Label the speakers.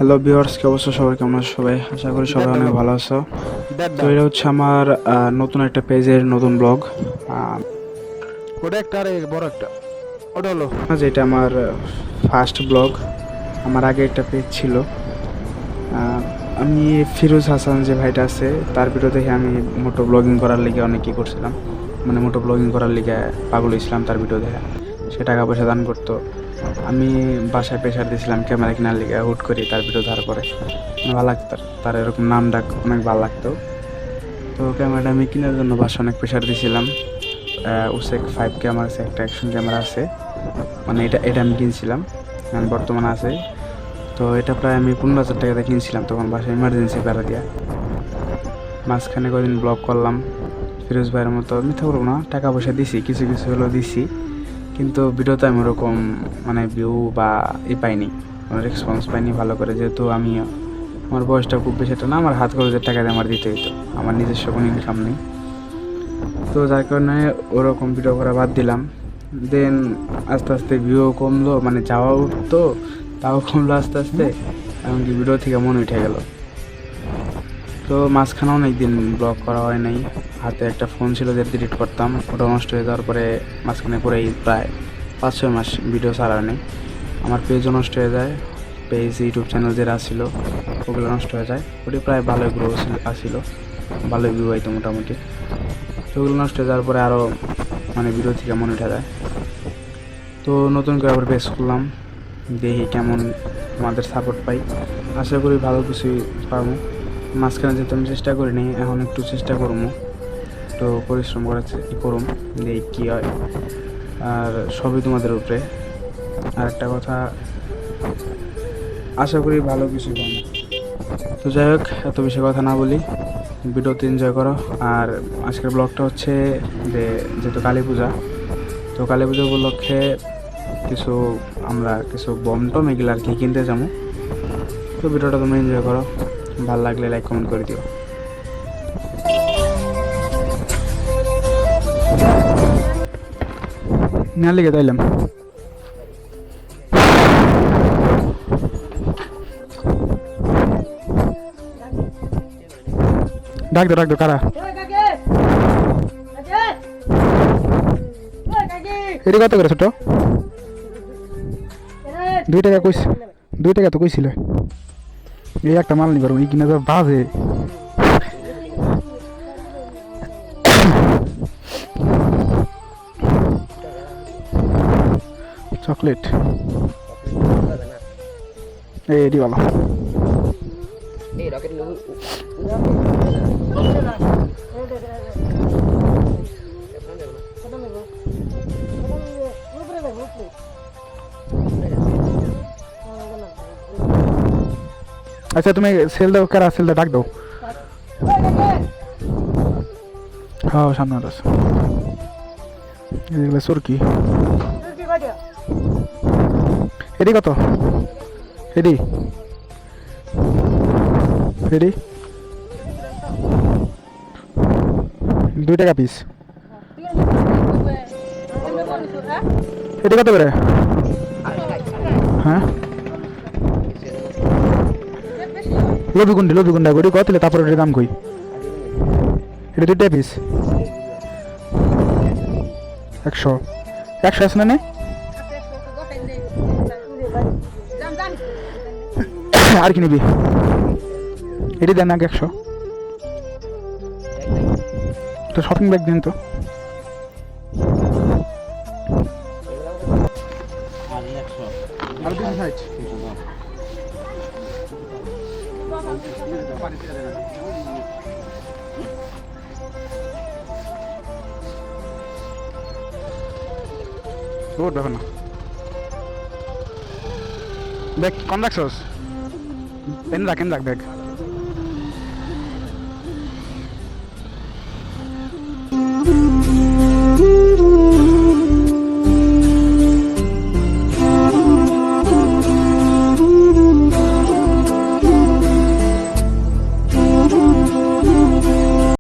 Speaker 1: Hello viewers, কি অবস্থা সবার? কেমন আছো সবাই? আশা করি সবাই অনেক ভালো আছো। তো এটা হচ্ছে আমার নতুন একটা পেজের নতুন ব্লগ।
Speaker 2: ওটা একটা আর বড় একটা ওটা হলো
Speaker 1: যেটা আমার ফার্স্ট ব্লগ। আমার আগে একটা পেজ ছিল। আমি ফিরোজ হাসান যে ভাইটা আছে তার ভিডিও দেখে আমি মোটো ব্লগিং করার লিগে অনেক কী করছিলাম, মানে মোটো ব্লগিং করার লিগে পাগল হয়েছিলাম তার ভিডিও দেখে। সে টাকা পয়সা দান করতো, আমি বাসায় প্রেশার দিয়েছিলাম ক্যামেরা কেনার লিগে, হুট করি তার ভিডিও ধরার পরে ভালো লাগতো। তার এরকম নাম ডাক অনেক ভালো লাগতো। তো ক্যামেরাটা আমি কেনার জন্য বাসায় অনেক প্রেশার দিয়েছিলাম। ওসেক 5K আমার কাছে একটা অ্যাকশন ক্যামেরা আছে, মানে এটা আমি কিনছিলাম, বর্তমানে আছে। তো এটা প্রায় আমি 15,000 টাকাতে কিনছিলাম, তখন বাসায় ইমার্জেন্সি বেড়া দিয়া। মাঝখানে কদিন ব্লগ করলাম ফিরোজ ভাইয়ের মতো, মিথ্যা বলবো না, টাকা পয়সা দিছি, কিছু কিছু হলেও দিছি, কিন্তু ভিডিওতে আমি ওরকম মানে ভিউ বা পাইনি, রেসপন্স পাইনি ভালো করে। যেহেতু আমি আমার বয়সটা খুব বেশি একটা না, আমার হাত খরচের টাকা দিয়ে আমার দিতে হইতো, আমার নিজস্ব কোনো ইনকাম নেই। তো যার কারণে ওরকম ভিডিও করা বাদ দিলাম। দেন আস্তে আস্তে ভিউ কমলো, মানে যাওয়া উঠতো তাও কমলো আস্তে আস্তে, এমনকি ভিডিও থেকে মন উঠে গেল। তো মাঝখানে অনেক দিন ব্লগ করা হয় নাই। হাতে একটা ফোন ছিল যে ডিলিট করতাম, ওটা নষ্ট হয়ে যাওয়ার পরে মাঝখানে করেই প্রায় 5-6 মাস ভিডিও ছাড়া নেই। আমার পেজও নষ্ট হয়ে যায়, পেজ ইউটিউব চ্যানেল যেটা আসছিল ওগুলো নষ্ট হয়ে যায়। ওটি প্রায় ভালোই গ্রো আসছিল, ভালোই ভিউ হইতো মোটামুটি। তো ওগুলো নষ্ট হয়ে যাওয়ার পরে আরও মানে ভিডিও থেকে মনে উঠে যায়। তো নতুন করে আবার পেজ খুললাম, দেখি কেমন আমাদের সাপোর্ট পাই। আশা করি ভালো কিছুই পাবো। মাঝখানে যেহেতু আমি চেষ্টা করিনি, এখন একটু চেষ্টা করবো, একটু পরিশ্রম করার করুম, দেখি কী হয়। আর সবই তোমাদের উপরে। আর একটা কথা, আশা করি ভালো কিছু পাবো। তো যাই হোক, এত বেশি কথা না বলি, ভিডিওতে এনজয় করো। আর আজকের ব্লগটা হচ্ছে যে যেহেতু কালী পূজা, তো কালী পুজো উপলক্ষে আমরা কিছু বম টম এগুলো আর কি কিনতে যাবো। তো ভিডিওটা তোমরা এনজয় করো, ভালো লাগলে লাইক কমেন্ট করে দিও। না লিখে তাইলাম ডাক দো কারা এটা কত করে ছোট? 2 টাকা কইস, 2 টাকা তো কইছিল। এই একটা মাল নি পারবো, এই কিনা তো বাজে। চকলেট এটি ভালো। আচ্ছা তুমি সেল দাও, কারা সেল দাও, ডাক দাও। হ্যাঁ সামনে আছে এগুলো সুরকি। এটি কত? এটি এটি 2 টাকা পিস। এটি কত করে? হ্যাঁ লবিগুন্ডা গড়ি কত, তারপর এটার দাম কই? এটা 2 টাকা পিস, 100 আছে না? আর কি নিবি? এটি দেন আগে 100। তো শপিং ব্যাগ দিন তো। ব্যাপার না, ব্যাগ কম রাখছস? এনে রাখ ব্যাগ।